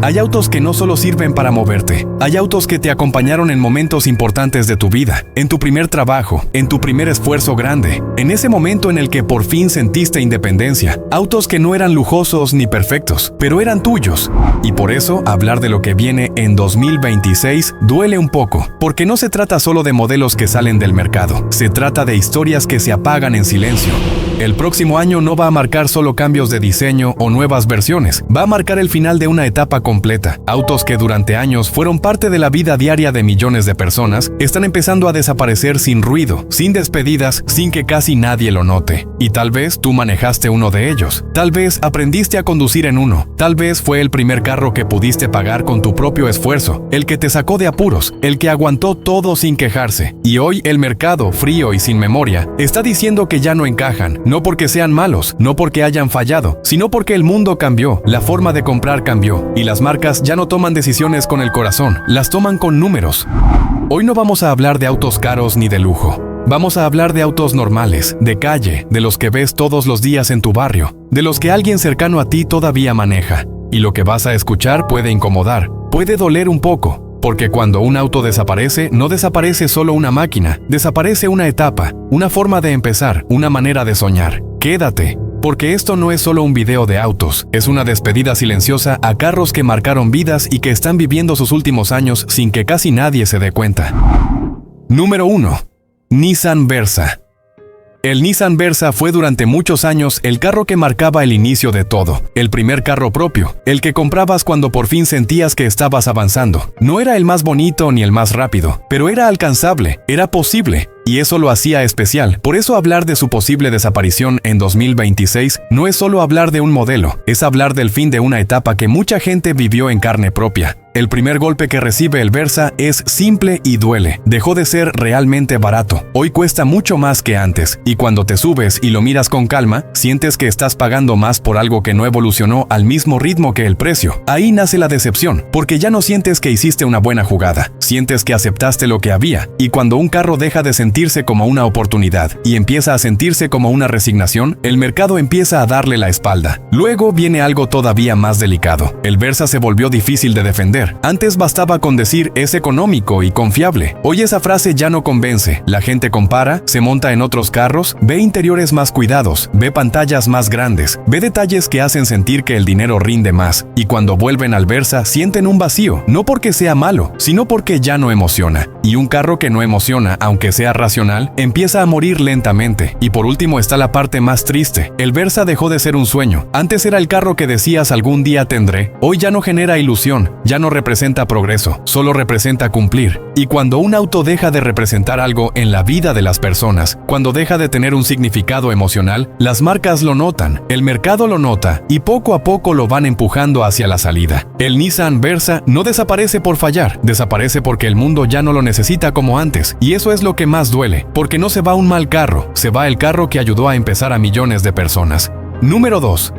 Hay autos que no solo sirven para moverte. Hay autos que te acompañaron en momentos importantes de tu vida, en tu primer trabajo, en tu primer esfuerzo grande, en ese momento en el que por fin sentiste independencia. Autos que no eran lujosos ni perfectos, pero eran tuyos. Y por eso, hablar de lo que viene en 2026 duele un poco, porque no se trata solo de modelos que salen del mercado. Se trata de historias que se apagan en silencio. El próximo año no va a marcar solo cambios de diseño o nuevas versiones, va a marcar el final de una etapa completa. Autos que durante años fueron parte de la vida diaria de millones de personas están empezando a desaparecer sin ruido, sin despedidas, sin que casi nadie lo note. Y tal vez tú manejaste uno de ellos, tal vez aprendiste a conducir en uno, tal vez fue el primer carro que pudiste pagar con tu propio esfuerzo, el que te sacó de apuros, el que aguantó todo sin quejarse. Y hoy el mercado, frío y sin memoria, está diciendo que ya no encajan. No porque sean malos, no porque hayan fallado, sino porque el mundo cambió, la forma de comprar cambió, y las marcas ya no toman decisiones con el corazón, las toman con números. Hoy no vamos a hablar de autos caros ni de lujo. Vamos a hablar de autos normales, de calle, de los que ves todos los días en tu barrio, de los que alguien cercano a ti todavía maneja. Y lo que vas a escuchar puede incomodar, puede doler un poco. Porque cuando un auto desaparece, no desaparece solo una máquina, desaparece una etapa, una forma de empezar, una manera de soñar. Quédate, porque esto no es solo un video de autos, es una despedida silenciosa a carros que marcaron vidas y que están viviendo sus últimos años sin que casi nadie se dé cuenta. Número 1. Nissan Versa. El Nissan Versa fue durante muchos años el carro que marcaba el inicio de todo, el primer carro propio, el que comprabas cuando por fin sentías que estabas avanzando. No era el más bonito ni el más rápido, pero era alcanzable, era posible. Y eso lo hacía especial. Por eso hablar de su posible desaparición en 2026 no es solo hablar de un modelo, es hablar del fin de una etapa que mucha gente vivió en carne propia. El primer golpe que recibe el Versa es simple y duele. Dejó de ser realmente barato. Hoy cuesta mucho más que antes. Y cuando te subes y lo miras con calma, sientes que estás pagando más por algo que no evolucionó al mismo ritmo que el precio. Ahí nace la decepción, porque ya no sientes que hiciste una buena jugada. Sientes que aceptaste lo que había. Y cuando un carro deja de sentirse como una oportunidad y empieza a sentirse como una resignación, el mercado empieza a darle la espalda. Luego viene algo todavía más delicado. El Versa se volvió difícil de defender. Antes bastaba con decir es económico y confiable. Hoy esa frase ya no convence. La gente compara, se monta en otros carros, ve interiores más cuidados, ve pantallas más grandes, ve detalles que hacen sentir que el dinero rinde más. Y cuando vuelven al Versa sienten un vacío, no porque sea malo, sino porque ya no emociona. Y un carro que no emociona, aunque sea racional, empieza a morir lentamente. Y por último está la parte más triste. El Versa dejó de ser un sueño. Antes era el carro que decías algún día tendré. Hoy ya no genera ilusión, ya no representa progreso, solo representa cumplir. Y cuando un auto deja de representar algo en la vida de las personas, cuando deja de tener un significado emocional, las marcas lo notan, el mercado lo nota y poco a poco lo van empujando hacia la salida. El Nissan Versa no desaparece por fallar, desaparece porque el mundo ya no lo necesita como antes. Y eso es lo que más duele, porque no se va un mal carro, se va el carro que ayudó a empezar a millones de personas. Número 2.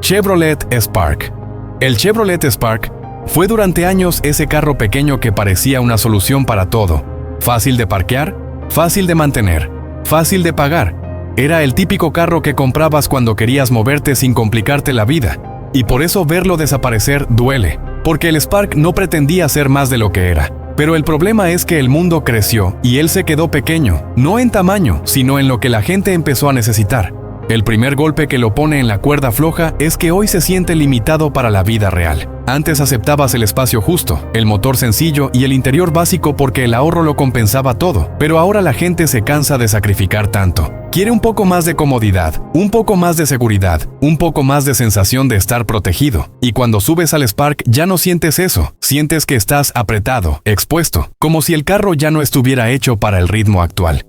Chevrolet Spark. El Chevrolet Spark fue durante años ese carro pequeño que parecía una solución para todo. Fácil de parquear, fácil de mantener, fácil de pagar. Era el típico carro que comprabas cuando querías moverte sin complicarte la vida. Y por eso verlo desaparecer duele, porque el Spark no pretendía ser más de lo que era. Pero el problema es que el mundo creció y él se quedó pequeño, no en tamaño, sino en lo que la gente empezó a necesitar. El primer golpe que lo pone en la cuerda floja es que hoy se siente limitado para la vida real. Antes aceptabas el espacio justo, el motor sencillo y el interior básico porque el ahorro lo compensaba todo, pero ahora la gente se cansa de sacrificar tanto. Quiere un poco más de comodidad, un poco más de seguridad, un poco más de sensación de estar protegido. Y cuando subes al Spark ya no sientes eso, sientes que estás apretado, expuesto, como si el carro ya no estuviera hecho para el ritmo actual.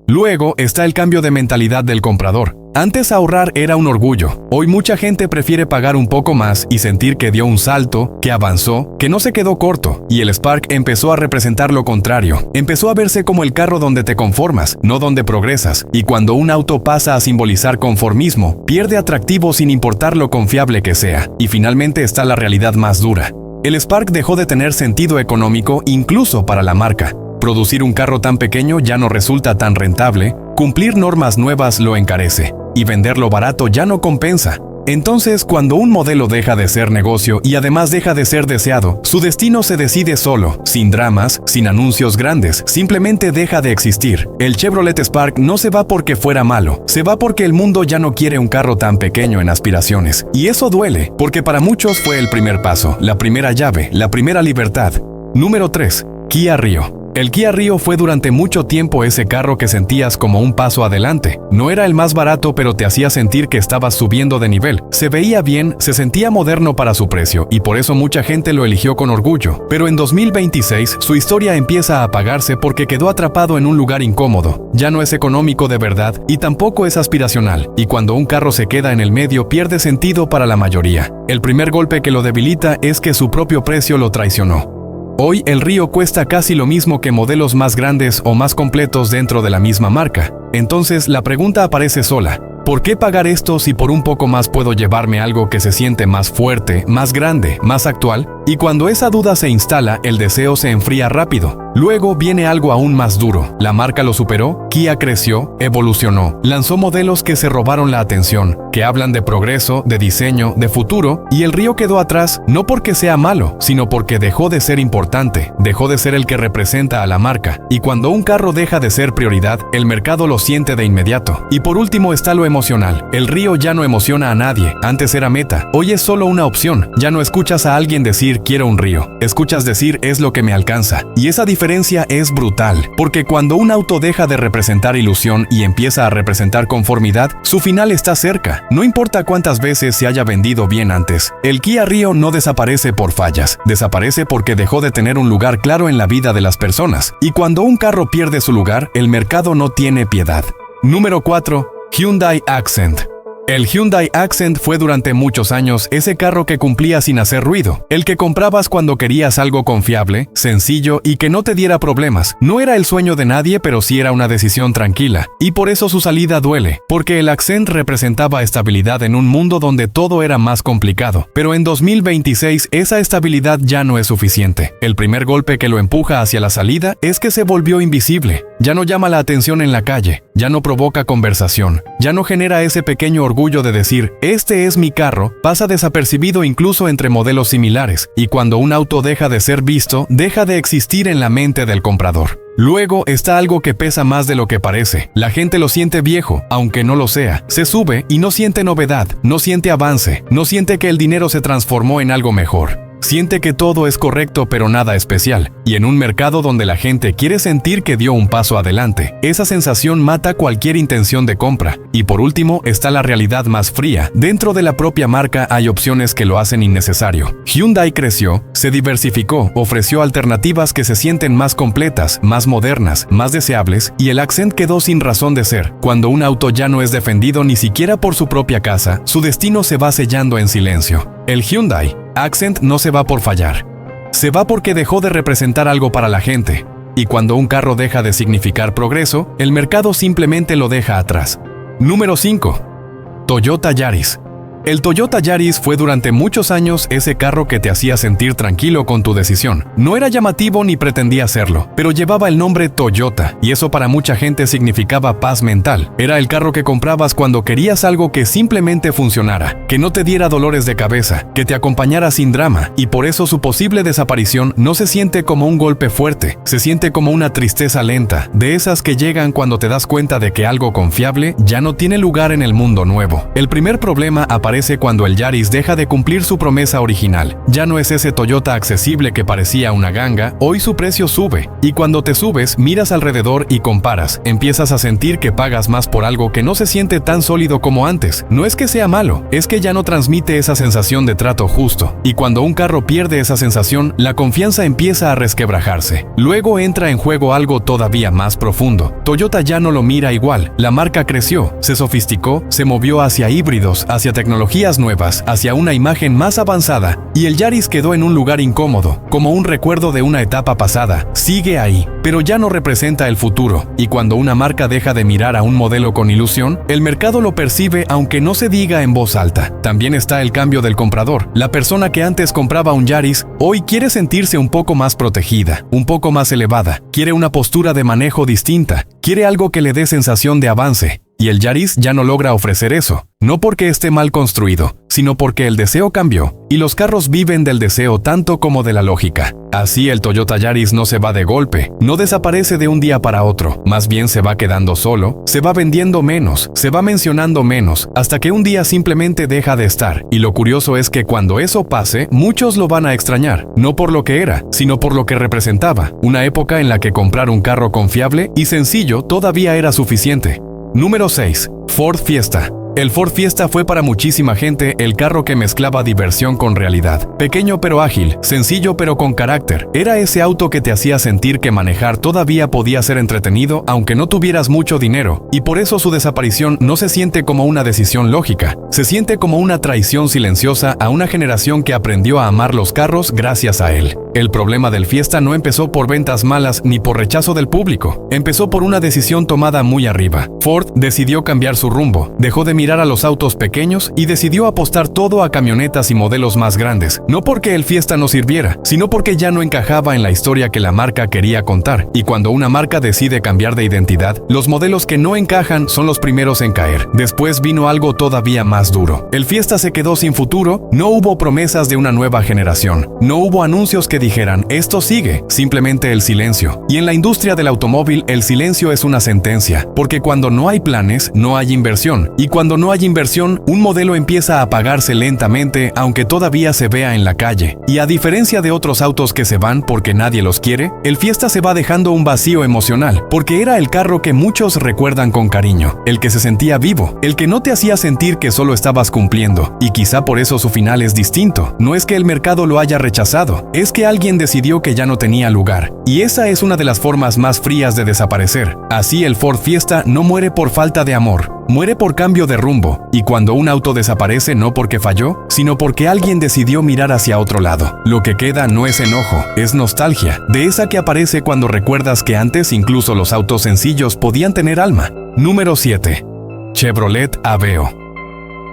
Luego está el cambio de mentalidad del comprador. Antes ahorrar era un orgullo. Hoy mucha gente prefiere pagar un poco más y sentir que dio un salto, que avanzó, que no se quedó corto. Y el Spark empezó a representar lo contrario. Empezó a verse como el carro donde te conformas, no donde progresas. Y cuando un auto pasa a simbolizar conformismo, pierde atractivo sin importar lo confiable que sea. Y finalmente está la realidad más dura. El Spark dejó de tener sentido económico incluso para la marca. Producir un carro tan pequeño ya no resulta tan rentable, cumplir normas nuevas lo encarece, y venderlo barato ya no compensa. Entonces, cuando un modelo deja de ser negocio y además deja de ser deseado, su destino se decide solo, sin dramas, sin anuncios grandes, simplemente deja de existir. El Chevrolet Spark no se va porque fuera malo, se va porque el mundo ya no quiere un carro tan pequeño en aspiraciones. Y eso duele, porque para muchos fue el primer paso, la primera llave, la primera libertad. Número 3. Kia Rio. El Kia Rio fue durante mucho tiempo ese carro que sentías como un paso adelante. No era el más barato, pero te hacía sentir que estabas subiendo de nivel. Se veía bien, se sentía moderno para su precio, y por eso mucha gente lo eligió con orgullo. Pero en 2026, su historia empieza a apagarse porque quedó atrapado en un lugar incómodo. Ya no es económico de verdad, y tampoco es aspiracional. Y cuando un carro se queda en el medio, pierde sentido para la mayoría. El primer golpe que lo debilita es que su propio precio lo traicionó. Hoy el Rio cuesta casi lo mismo que modelos más grandes o más completos dentro de la misma marca. Entonces la pregunta aparece sola. ¿Por qué pagar esto si por un poco más puedo llevarme algo que se siente más fuerte, más grande, más actual? Y cuando esa duda se instala, el deseo se enfría rápido. Luego viene algo aún más duro. La marca lo superó, Kia creció, evolucionó, lanzó modelos que se robaron la atención, que hablan de progreso, de diseño, de futuro, y el Rio quedó atrás no porque sea malo, sino porque dejó de ser importante, dejó de ser el que representa a la marca. Y cuando un carro deja de ser prioridad, el mercado lo siente de inmediato. Y por último está lo emocional. El Rio ya no emociona a nadie. Antes era meta, hoy es solo una opción. Ya no escuchas a alguien decir quiero un Rio, escuchas decir es lo que me alcanza. Y esa diferencia es brutal, porque cuando un auto deja de representar ilusión y empieza a representar conformidad, su final está cerca. No importa cuántas veces se haya vendido bien antes. El Kia Rio no desaparece por fallas, desaparece porque dejó de tener un lugar claro en la vida de las personas. Y cuando un carro pierde su lugar, el mercado no tiene piedad. Número 4. Hyundai Accent. El Hyundai Accent fue durante muchos años ese carro que cumplía sin hacer ruido, el que comprabas cuando querías algo confiable, sencillo y que no te diera problemas. No era el sueño de nadie, pero sí era una decisión tranquila, y por eso su salida duele, porque el Accent representaba estabilidad en un mundo donde todo era más complicado. Pero en 2026 esa estabilidad ya no es suficiente. El primer golpe que lo empuja hacia la salida es que se volvió invisible. Ya no llama la atención en la calle, ya no provoca conversación, ya no genera ese pequeño orgullo de decir, este es mi carro, pasa desapercibido incluso entre modelos similares, y cuando un auto deja de ser visto, deja de existir en la mente del comprador. Luego está algo que pesa más de lo que parece. La gente lo siente viejo, aunque no lo sea. Se sube y no siente novedad, no siente avance, no siente que el dinero se transformó en algo mejor. Siente que todo es correcto pero nada especial, y en un mercado donde la gente quiere sentir que dio un paso adelante, esa sensación mata cualquier intención de compra. Y por último está la realidad más fría. Dentro de la propia marca hay opciones que lo hacen innecesario. Hyundai creció, se diversificó, ofreció alternativas que se sienten más completas, más modernas, más deseables, y el Accent quedó sin razón de ser. Cuando un auto ya no es defendido ni siquiera por su propia casa, su destino se va sellando en silencio. El Hyundai Accent no se va por fallar. Se va porque dejó de representar algo para la gente. Y cuando un carro deja de significar progreso, el mercado simplemente lo deja atrás. Número 5. Toyota Yaris. El Toyota Yaris fue durante muchos años ese carro que te hacía sentir tranquilo con tu decisión. No era llamativo ni pretendía serlo, pero llevaba el nombre Toyota, y eso para mucha gente significaba paz mental. Era el carro que comprabas cuando querías algo que simplemente funcionara, que no te diera dolores de cabeza, que te acompañara sin drama, y por eso su posible desaparición no se siente como un golpe fuerte, se siente como una tristeza lenta, de esas que llegan cuando te das cuenta de que algo confiable ya no tiene lugar en el mundo nuevo. El primer problema aparece cuando el Yaris deja de cumplir su promesa original. Ya no es ese Toyota accesible que parecía una ganga, hoy su precio sube. Y cuando te subes, miras alrededor y comparas. Empiezas a sentir que pagas más por algo que no se siente tan sólido como antes. No es que sea malo, es que ya no transmite esa sensación de trato justo. Y cuando un carro pierde esa sensación, la confianza empieza a resquebrajarse. Luego entra en juego algo todavía más profundo. Toyota ya no lo mira igual. La marca creció, se sofisticó, se movió hacia híbridos, hacia tecnologías nuevas, hacia una imagen más avanzada, y el Yaris quedó en un lugar incómodo, como un recuerdo de una etapa pasada. Sigue ahí, pero ya no representa el futuro, y cuando una marca deja de mirar a un modelo con ilusión, el mercado lo percibe aunque no se diga en voz alta. También está el cambio del comprador. La persona que antes compraba un Yaris, hoy quiere sentirse un poco más protegida, un poco más elevada, quiere una postura de manejo distinta, quiere algo que le dé sensación de avance. Y el Yaris ya no logra ofrecer eso, no porque esté mal construido, sino porque el deseo cambió, y los carros viven del deseo tanto como de la lógica. Así el Toyota Yaris no se va de golpe, no desaparece de un día para otro, más bien se va quedando solo, se va vendiendo menos, se va mencionando menos, hasta que un día simplemente deja de estar. Y lo curioso es que cuando eso pase, muchos lo van a extrañar, no por lo que era, sino por lo que representaba, una época en la que comprar un carro confiable y sencillo todavía era suficiente. Número 6. Ford Fiesta. El Ford Fiesta fue para muchísima gente el carro que mezclaba diversión con realidad. Pequeño pero ágil, sencillo pero con carácter. Era ese auto que te hacía sentir que manejar todavía podía ser entretenido aunque no tuvieras mucho dinero, y por eso su desaparición no se siente como una decisión lógica, se siente como una traición silenciosa a una generación que aprendió a amar los carros gracias a él. El problema del Fiesta no empezó por ventas malas ni por rechazo del público, empezó por una decisión tomada muy arriba. Ford decidió cambiar su rumbo, dejó de mirar a los autos pequeños y decidió apostar todo a camionetas y modelos más grandes, no porque el Fiesta no sirviera, sino porque ya no encajaba en la historia que la marca quería contar. Y cuando una marca decide cambiar de identidad, los modelos que no encajan son los primeros en caer. Después vino algo todavía más duro. El Fiesta se quedó sin futuro, no hubo promesas de una nueva generación, no hubo anuncios que dijeran, esto sigue, simplemente el silencio. Y en la industria del automóvil, el silencio es una sentencia, porque cuando no hay planes, no hay inversión, y cuando no hay inversión, un modelo empieza a apagarse lentamente, aunque todavía se vea en la calle. Y a diferencia de otros autos que se van porque nadie los quiere, el Fiesta se va dejando un vacío emocional, porque era el carro que muchos recuerdan con cariño, el que se sentía vivo, el que no te hacía sentir que solo estabas cumpliendo, y quizá por eso su final es distinto. No es que el mercado lo haya rechazado, es que alguien decidió que ya no tenía lugar, y esa es una de las formas más frías de desaparecer. Así el Ford Fiesta no muere por falta de amor, muere por cambio de rumbo, y cuando un auto desaparece no porque falló, sino porque alguien decidió mirar hacia otro lado. Lo que queda no es enojo, es nostalgia, de esa que aparece cuando recuerdas que antes incluso los autos sencillos podían tener alma. Número 7. Chevrolet Aveo.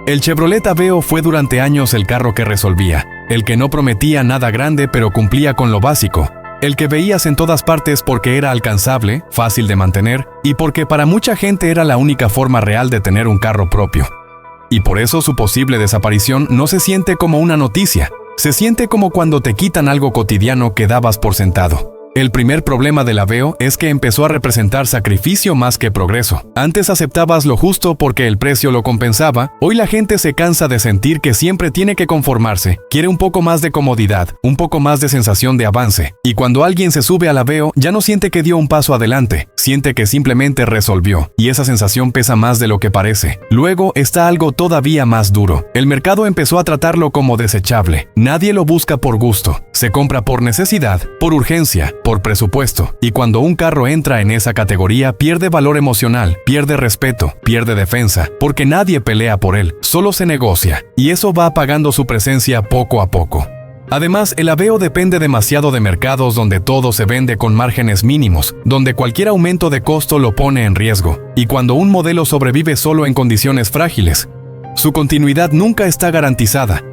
El Chevrolet Aveo fue durante años el carro que resolvía, el que no prometía nada grande pero cumplía con lo básico, el que veías en todas partes porque era alcanzable, fácil de mantener, y porque para mucha gente era la única forma real de tener un carro propio. Y por eso su posible desaparición no se siente como una noticia, se siente como cuando te quitan algo cotidiano que dabas por sentado. El primer problema del Aveo es que empezó a representar sacrificio más que progreso. Antes aceptabas lo justo porque el precio lo compensaba, hoy la gente se cansa de sentir que siempre tiene que conformarse, quiere un poco más de comodidad, un poco más de sensación de avance, y cuando alguien se sube al Aveo ya no siente que dio un paso adelante, siente que simplemente resolvió, y esa sensación pesa más de lo que parece. Luego está algo todavía más duro. El mercado empezó a tratarlo como desechable. Nadie lo busca por gusto, se compra por necesidad, por urgencia, por presupuesto, y cuando un carro entra en esa categoría pierde valor emocional, pierde respeto, pierde defensa, porque nadie pelea por él, solo se negocia, y eso va apagando su presencia poco a poco. Además, el Aveo depende demasiado de mercados donde todo se vende con márgenes mínimos, donde cualquier aumento de costo lo pone en riesgo, y cuando un modelo sobrevive solo en condiciones frágiles, su continuidad nunca está garantizada.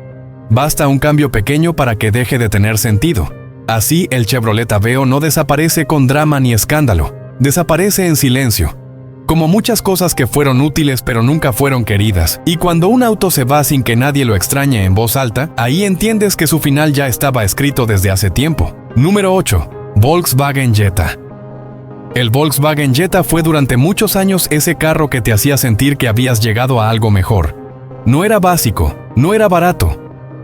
Basta un cambio pequeño para que deje de tener sentido. Así, el Chevrolet Aveo no desaparece con drama ni escándalo, desaparece en silencio, como muchas cosas que fueron útiles pero nunca fueron queridas. Y cuando un auto se va sin que nadie lo extrañe en voz alta, ahí entiendes que su final ya estaba escrito desde hace tiempo. Número 8. Volkswagen Jetta. El Volkswagen Jetta fue durante muchos años ese carro que te hacía sentir que habías llegado a algo mejor. No era básico, no era barato,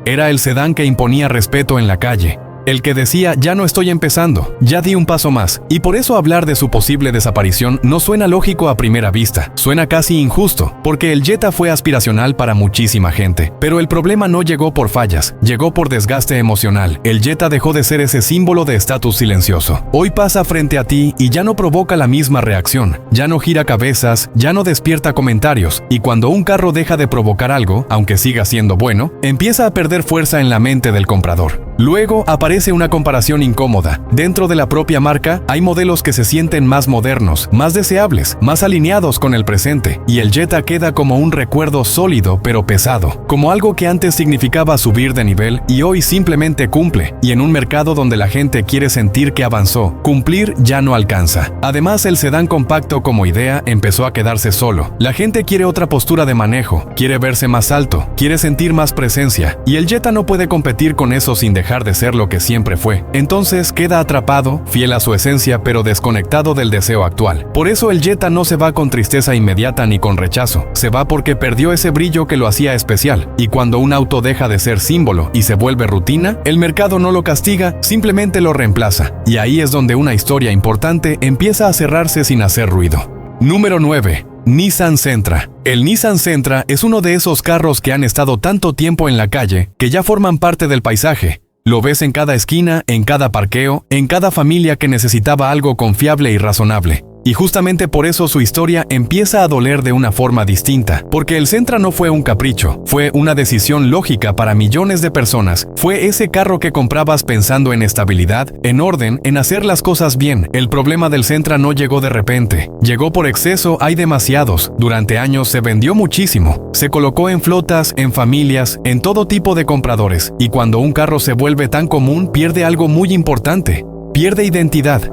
era el sedán que imponía respeto en la calle. El que decía, ya no estoy empezando, ya di un paso más, y por eso hablar de su posible desaparición no suena lógico a primera vista, suena casi injusto, porque el Jetta fue aspiracional para muchísima gente. Pero el problema no llegó por fallas, llegó por desgaste emocional. El Jetta dejó de ser ese símbolo de estatus silencioso. Hoy pasa frente a ti y ya no provoca la misma reacción, ya no gira cabezas, ya no despierta comentarios, y cuando un carro deja de provocar algo, aunque siga siendo bueno, empieza a perder fuerza en la mente del comprador. Luego aparece una comparación incómoda. Dentro de la propia marca hay modelos que se sienten más modernos, más deseables, más alineados con el presente, y el Jetta queda como un recuerdo sólido pero pesado, como algo que antes significaba subir de nivel y hoy simplemente cumple, y en un mercado donde la gente quiere sentir que avanzó, cumplir ya no alcanza. Además, el sedán compacto como idea empezó a quedarse solo. La gente quiere otra postura de manejo, quiere verse más alto, quiere sentir más presencia, y el Jetta no puede competir con eso sin dejar de ser lo que siempre fue. Entonces queda atrapado, fiel a su esencia pero desconectado del deseo actual. Por eso el Jetta no se va con tristeza inmediata ni con rechazo, se va porque perdió ese brillo que lo hacía especial. Y cuando un auto deja de ser símbolo y se vuelve rutina, el mercado no lo castiga, simplemente lo reemplaza. Y ahí es donde una historia importante empieza a cerrarse sin hacer ruido. Número 9. Nissan Sentra. El Nissan Sentra es uno de esos carros que han estado tanto tiempo en la calle que ya forman parte del paisaje. Lo ves en cada esquina, en cada parqueo, en cada familia que necesitaba algo confiable y razonable. Y justamente por eso su historia empieza a doler de una forma distinta, porque el Sentra no fue un capricho, fue una decisión lógica para millones de personas. Fue ese carro que comprabas pensando en estabilidad, en orden, en hacer las cosas bien. El problema del Sentra no llegó de repente, llegó por exceso, hay demasiados. Durante años se vendió muchísimo, se colocó en flotas, en familias, en todo tipo de compradores, y cuando un carro se vuelve tan común pierde algo muy importante, pierde identidad.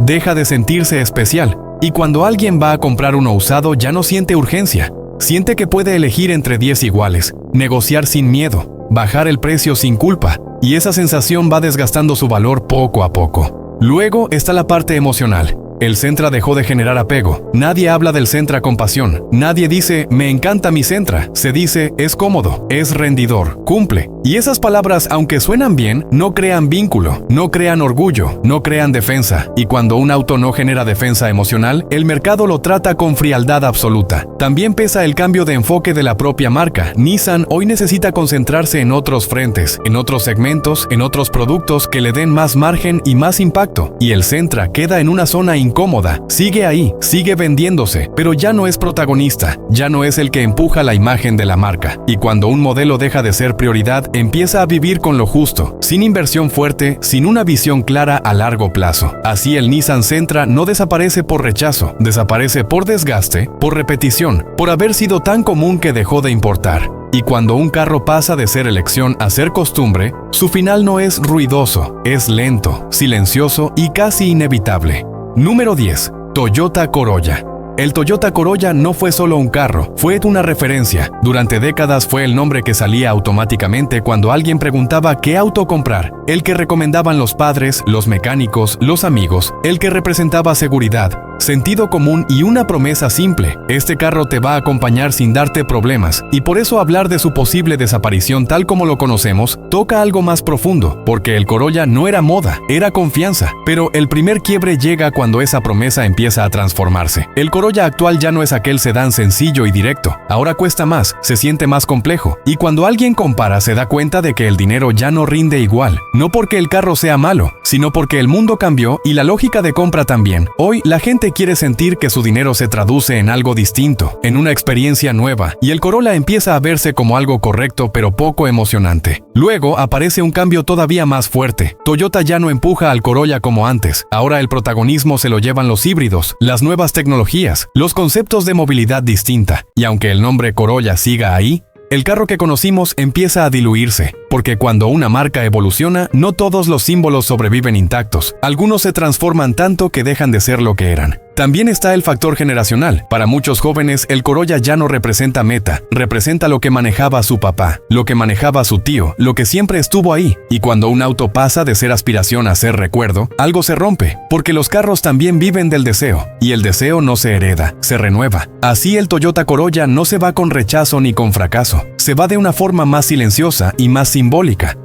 Deja de sentirse especial, y cuando alguien va a comprar uno usado ya no siente urgencia. Siente que puede elegir entre 10 iguales, negociar sin miedo, bajar el precio sin culpa, y esa sensación va desgastando su valor poco a poco. Luego está la parte emocional. El Sentra dejó de generar apego. Nadie habla del Sentra con pasión. Nadie dice, me encanta mi Sentra. Se dice, es cómodo, es rendidor, cumple. Y esas palabras, aunque suenan bien, no crean vínculo, no crean orgullo, no crean defensa. Y cuando un auto no genera defensa emocional, el mercado lo trata con frialdad absoluta. También pesa el cambio de enfoque de la propia marca. Nissan hoy necesita concentrarse en otros frentes, en otros segmentos, en otros productos que le den más margen y más impacto. Y el Sentra queda en una zona incómoda. Sigue ahí, sigue vendiéndose, pero ya no es protagonista, ya no es el que empuja la imagen de la marca. Y cuando un modelo deja de ser prioridad, empieza a vivir con lo justo, sin inversión fuerte, sin una visión clara a largo plazo. Así el Nissan Sentra no desaparece por rechazo, desaparece por desgaste, por repetición, por haber sido tan común que dejó de importar. Y cuando un carro pasa de ser elección a ser costumbre, su final no es ruidoso, es lento, silencioso y casi inevitable. Número 10. Toyota Corolla. El Toyota Corolla no fue solo un carro, fue una referencia. Durante décadas fue el nombre que salía automáticamente cuando alguien preguntaba qué auto comprar. El que recomendaban los padres, los mecánicos, los amigos. El que representaba seguridad, sentido común y una promesa simple. Este carro te va a acompañar sin darte problemas. Y por eso hablar de su posible desaparición tal como lo conocemos, toca algo más profundo. Porque el Corolla no era moda, era confianza. Pero el primer quiebre llega cuando esa promesa empieza a transformarse. El Corolla actual ya no es aquel sedán sencillo y directo. Ahora cuesta más, se siente más complejo. Y cuando alguien compara se da cuenta de que el dinero ya no rinde igual. No porque el carro sea malo, sino porque el mundo cambió y la lógica de compra también. Hoy la gente quiere sentir que su dinero se traduce en algo distinto, en una experiencia nueva, y el Corolla empieza a verse como algo correcto pero poco emocionante. Luego aparece un cambio todavía más fuerte. Toyota ya no empuja al Corolla como antes. Ahora el protagonismo se lo llevan los híbridos, las nuevas tecnologías, los conceptos de movilidad distinta. Y aunque el nombre Corolla siga ahí, el carro que conocimos empieza a diluirse, porque cuando una marca evoluciona, no todos los símbolos sobreviven intactos. Algunos se transforman tanto que dejan de ser lo que eran. También está el factor generacional. Para muchos jóvenes, el Corolla ya no representa meta, representa lo que manejaba su papá, lo que manejaba su tío, lo que siempre estuvo ahí. Y cuando un auto pasa de ser aspiración a ser recuerdo, algo se rompe, porque los carros también viven del deseo, y el deseo no se hereda, se renueva. Así el Toyota Corolla no se va con rechazo ni con fracaso, se va de una forma más silenciosa y más simbólica.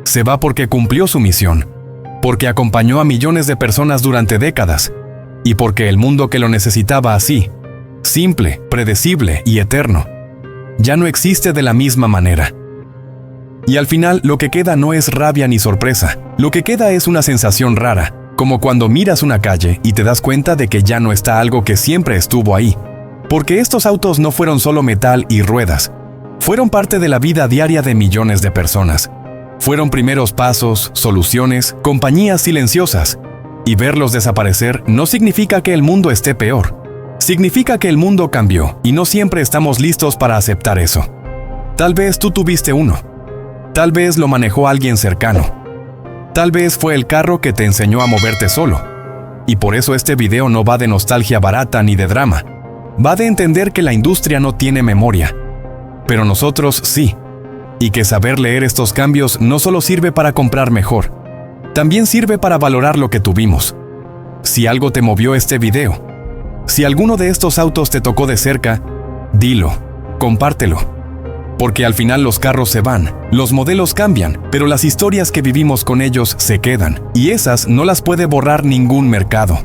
Se va porque cumplió su misión, porque acompañó a millones de personas durante décadas, y porque el mundo que lo necesitaba así, simple, predecible y eterno, ya no existe de la misma manera. Y al final lo que queda no es rabia ni sorpresa, lo que queda es una sensación rara, como cuando miras una calle y te das cuenta de que ya no está algo que siempre estuvo ahí. Porque estos autos no fueron solo metal y ruedas, fueron parte de la vida diaria de millones de personas. Fueron primeros pasos, soluciones, compañías silenciosas. Y verlos desaparecer no significa que el mundo esté peor. Significa que el mundo cambió y no siempre estamos listos para aceptar eso. Tal vez tú tuviste uno. Tal vez lo manejó alguien cercano. Tal vez fue el carro que te enseñó a moverte solo. Y por eso este video no va de nostalgia barata ni de drama. Va de entender que la industria no tiene memoria. Pero nosotros sí. Y que saber leer estos cambios no solo sirve para comprar mejor, también sirve para valorar lo que tuvimos. Si algo te movió este video, si alguno de estos autos te tocó de cerca, dilo, compártelo. Porque al final los carros se van, los modelos cambian, pero las historias que vivimos con ellos se quedan, y esas no las puede borrar ningún mercado.